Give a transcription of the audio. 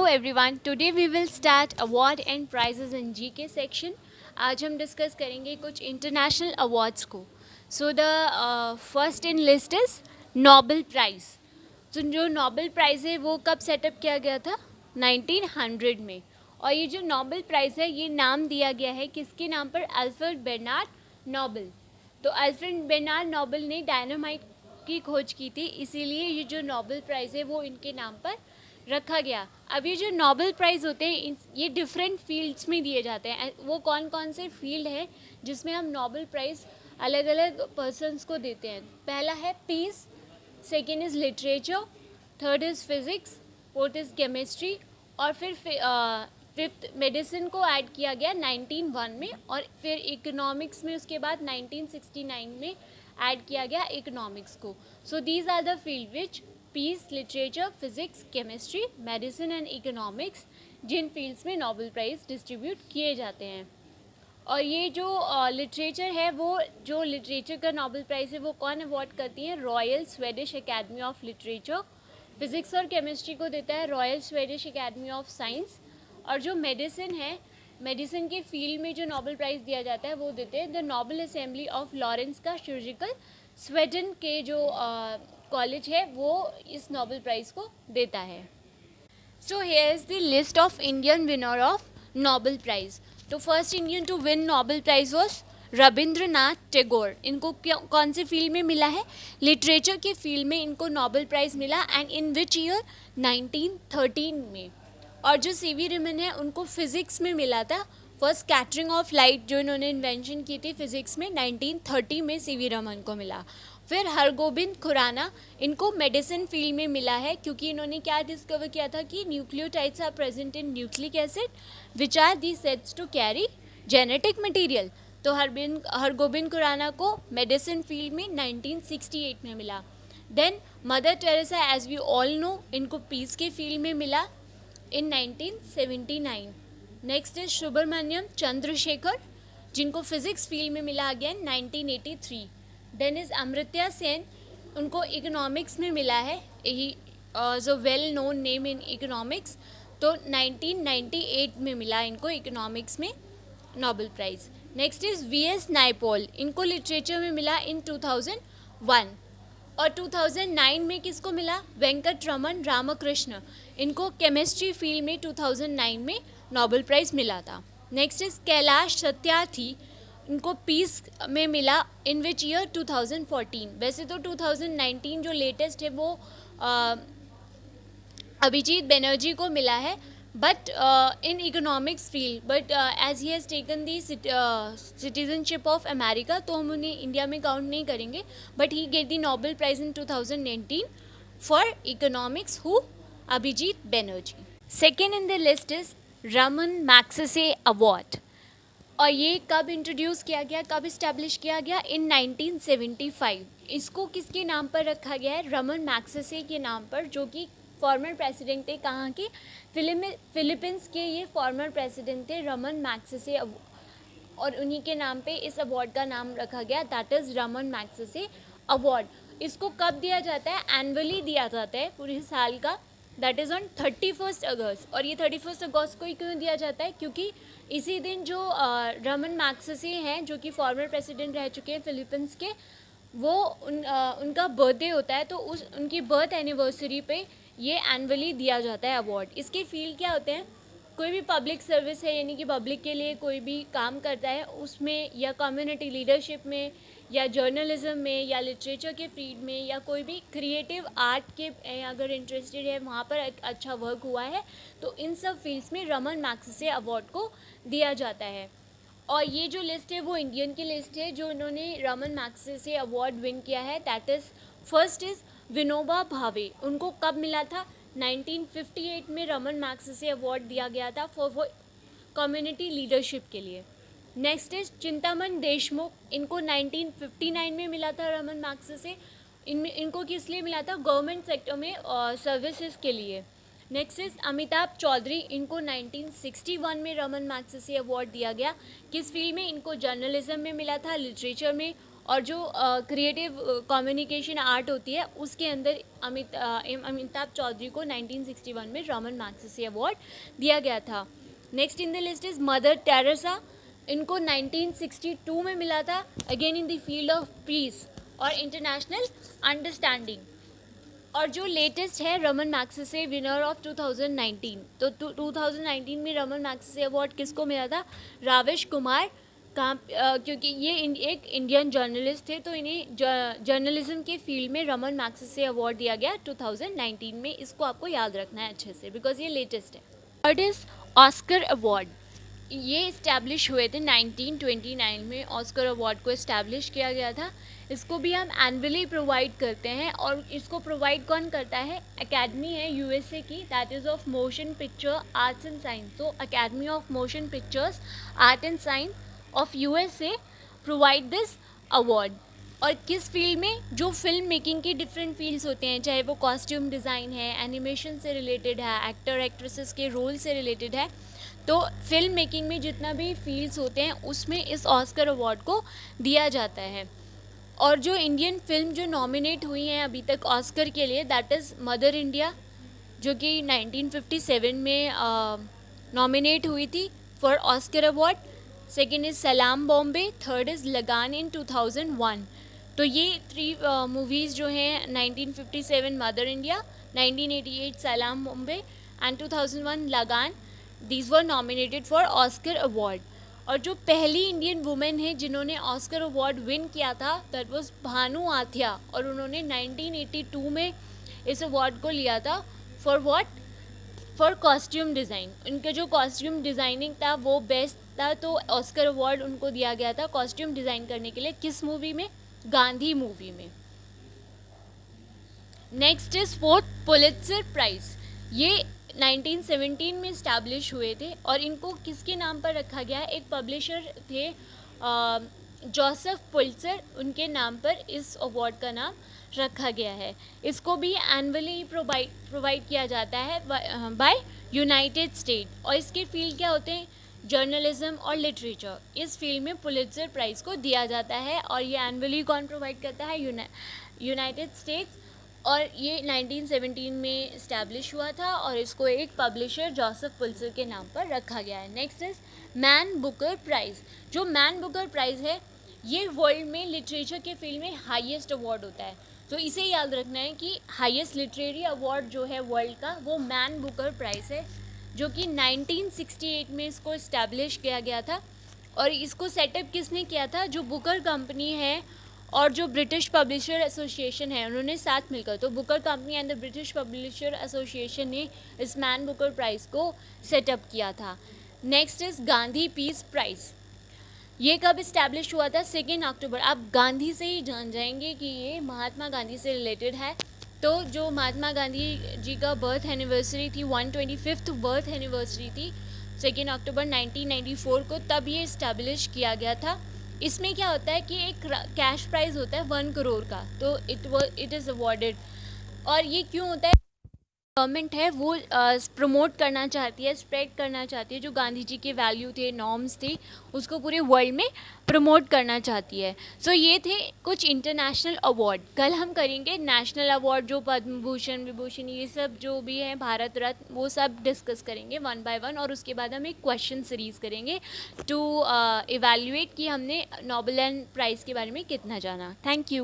everyone, today we will start award and prizes in GK section. आज हम discuss करेंगे कुछ इंटरनेशनल अवार्ड्स को. So the first in list is Nobel prize. तो जो Nobel prize है वो कब सेटअप किया गया था? 1900 में. और ये जो नोबेल प्राइज़ है ये नाम दिया गया है किसके नाम पर? Alfred Bernard Nobel. तो अल्फ्रेड बेर्नार्ड नोबेल ने डायनामाइट की खोज की थी, इसीलिए ये जो नोबेल प्राइज़ है वो इनके नाम पर रखा गया. अब ये जो नोबेल प्राइज़ होते हैं ये डिफरेंट फील्ड्स में दिए जाते हैं. वो कौन कौन से फील्ड है जिसमें हम नोबेल प्राइज़ अलग अलग पर्सनस को देते हैं? पहला है peace, second is literature, third is physics, fourth is chemistry और फिर फिफ्थ मेडिसिन को ऐड किया गया 1901 में और फिर इकोनॉमिक्स में उसके बाद 1969 में ऐड किया गया इकोनॉमिक्स को. So these are the field which peace, literature, physics, chemistry, medicine and economics, जिन फील्ड्स में नोबेल प्राइज़ डिस्ट्रीब्यूट किए जाते हैं. और ये जो लिटरेचर है वो जो लिटरेचर का नोबेल प्राइज़ है वो कौन अवॉर्ड करती है? Royal Swedish academy of literature. Physics और केमिस्ट्री को देता है royal Swedish academy of science. और जो मेडिसिन है, मेडिसिन के फील्ड में जो नोबेल प्राइज़ दिया जाता है वो देते हैं the Nobel assembly of Lawrence का सर्जिकल. स्वीडन के जो कॉलेज है वो इस नोबेल प्राइज़ को देता है. So here is the list of Indian winner of Nobel prize. तो first Indian to win Nobel prize was Rabindranath Tagore. इनको कौन से फील्ड में मिला है? लिटरेचर के फील्ड में इनको नोबेल प्राइज़ मिला. And in which year? 1913 में. और जो सीवी रमन है उनको फिज़िक्स में मिला था. फर्स्ट स्कैटरिंग ऑफ लाइट जो इन्होंने इन्वेंशन की थी फिज़िक्स में 1930 में सीवी रमन को मिला. फिर हरगोबिंद खुराना, इनको मेडिसिन फील्ड में मिला है क्योंकि इन्होंने क्या डिस्कवर किया था कि nucleotides are present in nucleic acid which are the sets to carry genetic material. तो हरगोबिंद खुराना को मेडिसिन फील्ड में 1968 में मिला. Then mother Teresa, as we all know, इनको पीस के फील्ड में मिला in 1979. Next is Subramanyan Chandrasekhar, जिनको फिजिक्स फील्ड में मिला again 1983. Then is Amartya Sen, उनको इकोनॉमिक्स में मिला है. यही जो well known name in economics. तो 1998 में मिला इनको इकोनॉमिक्स में Nobel prize. Next is V S. Naipaul, इनको लिटरेचर में मिला इन 2001. और 2009 में किसको मिला? वेंकटरमन रामकृष्ण, इनको केमिस्ट्री फील्ड में 2009 में नोबेल प्राइज़ मिला था. नेक्स्ट इज कैलाश सत्यार्थी, इनको पीस में मिला इन विच ईयर? 2014. वैसे तो 2019 जो लेटेस्ट है वो अभिजीत बनर्जी को मिला है but in economics field, but as he has taken the citizenship of America, तो हम उन्हें इंडिया में काउंट नहीं करेंगे. but he get the Nobel Prize in 2019 for economics. who? Abhijit Banerjee. second in the list is Ramon Magsaysay award. और ये कब introduce किया गया, कब इस्टेब्लिश किया गया? इन 1975. इसको किसके नाम पर रखा गया है? रमन मैग्सेसे के नाम पर, जो कि फॉर्मर प्रेसिडेंट थे. कहाँ के? फिलीपींस के ये फॉर्मर प्रेसिडेंट थे रमन मैग्सेसे. और उन्हीं के नाम पे इस अवार्ड का नाम रखा गया, that is Raman Magsaysay award. इसको कब दिया जाता है? एनुअली दिया जाता है पूरे साल का. दैट इज़ ऑन 31 अगस्त. और ये 31 अगस्त को ही क्यों दिया जाता है? क्योंकि इसी दिन जो रमन मैग्सेसे हैं, जो कि फॉर्मर प्रेसिडेंट रह चुके हैं फिलीपींस के, वो उनका बर्थडे होता है. तो उनकी बर्थ एनिवर्सरी पे ये एनुअली दिया जाता है अवार्ड. इसके फील्ड क्या होते हैं? कोई भी पब्लिक सर्विस है, यानी कि पब्लिक के लिए कोई भी काम करता है उसमें, या कम्युनिटी लीडरशिप में, या जर्नलिज्म में, या लिटरेचर के फील्ड में, या कोई भी क्रिएटिव आर्ट के अगर इंटरेस्टेड है, वहाँ पर अच्छा वर्क हुआ है, तो इन सब फील्ड्स में रमन मैग्सेसे अवार्ड को दिया जाता है. और ये जो लिस्ट है वो इंडियन की लिस्ट है जो इन्होंने रमन मैग्सेसे अवार्ड विन किया है. That is first is Vinoba Bhave. उनको कब मिला था? 1958 में रमन मैग्सेसे अवार्ड दिया गया था फॉर कम्युनिटी लीडरशिप के लिए. नेक्स्ट इज चिंतामन देशमुख, इनको 1959 में मिला था रमन मैग्सेसे. इनको किस लिए मिला था? गवर्नमेंट सेक्टर में सर्विसेज के लिए. नेक्स्ट इज अमिताभ चौधरी, इनको 1961 में रमन मैग्सेसे अवार्ड दिया गया. किस फील्ड में? इनको जर्नलिज्म में मिला था, लिटरेचर में और जो क्रिएटिव कम्युनिकेशन आर्ट होती है उसके अंदर अमिताभ चौधरी को 1961 में रमन मैग्सेसे अवार्ड दिया गया था। Next in the list is mother Teresa. इनको 1962 में मिला था, again in the field of peace और इंटरनेशनल अंडरस्टैंडिंग। और जो लेटेस्ट है रमन मैग्सेसे विनर ऑफ 2019, तो 2019 में रमन मैग्सेसे अवार्ड किसको मिला था? राविश कुमार क्योंकि ये एक इंडियन जर्नलिस्ट थे, तो इन्हें जर्नलिज्म के फील्ड में रमन मैग्सेसे अवार्ड दिया गया 2019 में। इसको आपको याद रखना है अच्छे से बिकॉज ये लेटेस्ट है। Third is Oscar award. ये इस्टेब्लिश हुए थे 1929 में, ऑस्कर अवार्ड को इस्टेब्लिश किया गया था। इसको भी हम एनुअली प्रोवाइड करते हैं और इसको प्रोवाइड कौन करता है? एकेडमी है यूएसए की, that is of motion picture arts and science. तो academy of motion pictures art and science of USA provide this award. और किस फील्ड में? जो फिल्म मेकिंग की डिफरेंट फील्ड्स होते हैं, चाहे वो कॉस्ट्यूम डिज़ाइन है, एनिमेशन से रिलेटेड है, एक्टर एक्ट्रेसेस के रोल से रिलेटेड है, तो फिल्म मेकिंग में जितना भी फील्ड्स होते हैं उसमें इस ऑस्कर अवार्ड को दिया जाता है। और जो इंडियन फिल्म जो नॉमिनेट हुई हैं अभी तक ऑस्कर के लिए, दैट इज़ मदर इंडिया, जो कि 1957 में नॉमिनेट हुई थी for Oscar award. Second is सलाम बॉम्बे, थर्ड इज़ लगान इन 2001। तो ये 3 मूवीज़ जो हैं, 1957 मदर इंडिया, 1988 सलाम बॉम्बे एंड 2001 लगान, these were nominated for Oscar award. और जो पहली इंडियन वुमेन है जिन्होंने ऑस्कर अवार्ड विन किया था, दैट वाज भानु आथिया, और उन्होंने 1982 में इस अवार्ड को लिया था। For what? For costume design. उनका जो कॉस्ट्यूम डिज़ाइनिंग था वो बेस्ट था, तो ऑस्कर अवार्ड उनको दिया गया था कॉस्ट्यूम डिज़ाइन करने के लिए। किस मूवी में? गांधी मूवी में। Next is fourth Pulitzer prize. ये 1917 में इस्टेब्लिश हुए थे और इनको किसके नाम पर रखा गया है? एक पब्लिशर थे जोसेफ पुलित्जर, उनके नाम पर इस अवार्ड का नाम रखा गया है। इसको भी एनुअली प्रोवाइड किया जाता है बाय यूनाइटेड स्टेट। और इसके फील्ड क्या होते हैं? जर्नलिज्म और लिटरेचर। इस फील्ड में पुलित्जर प्राइज़ को दिया जाता है और ये एनुअली कौन प्रोवाइड करता है? United states. और ये 1917 में इस्टेब्लिश हुआ था और इसको एक पब्लिशर जोसेफ पुलित्जर के नाम पर रखा गया है। Next is Man Booker prize. जो मैन बुकर प्राइज़ है ये वर्ल्ड में लिटरेचर के फील्ड में हाईएस्ट अवार्ड होता है, तो इसे याद रखना है कि हाईएस्ट लिटरेरी अवार्ड जो है वर्ल्ड का वो मैन बुकर प्राइज़ है, जो कि 1968 में इसको इस्टेब्लिश किया गया था। और इसको सेटअप किसने किया था? जो बुकर कंपनी है और जो ब्रिटिश पब्लिशर एसोसिएशन है, उन्होंने साथ मिलकर, तो Booker company and the British publisher association ने इस मैन बुकर प्राइज़ को सेटअप किया था। Next is Gandhi peace prize. ये कब इस्टेब्लिश हुआ था? 2 अक्टूबर। आप गांधी से ही जान जाएंगे कि ये महात्मा गांधी से रिलेटेड है। तो जो महात्मा गांधी जी का बर्थ एनिवर्सरी थी, 125th बर्थ एनिवर्सरी थी 2 अक्टूबर 1994 को, तब ये इस्टेब्लिश किया गया था। इसमें क्या होता है कि एक कैश प्राइज़ होता है 1 करोड़ का, तो इट इज़ अवॉर्डेड। और ये क्यों होता है? गवर्नमेंट है वो प्रमोट करना चाहती है, स्प्रेड करना चाहती है, जो गांधी जी के वैल्यू थे, नॉर्म्स थे, उसको पूरे वर्ल्ड में प्रमोट करना चाहती है। सो ये थे कुछ इंटरनेशनल अवार्ड। कल हम करेंगे नेशनल अवार्ड, जो पद्म भूषण, विभूषण, ये सब जो भी हैं, भारत रत्न, वो सब डिस्कस करेंगे 1 by 1। और उसके बाद हम एक क्वेश्चन सीरीज़ करेंगे टू इवैल्यूएट कि हमने नोबेल प्राइज़ के बारे में कितना जाना। Thank you.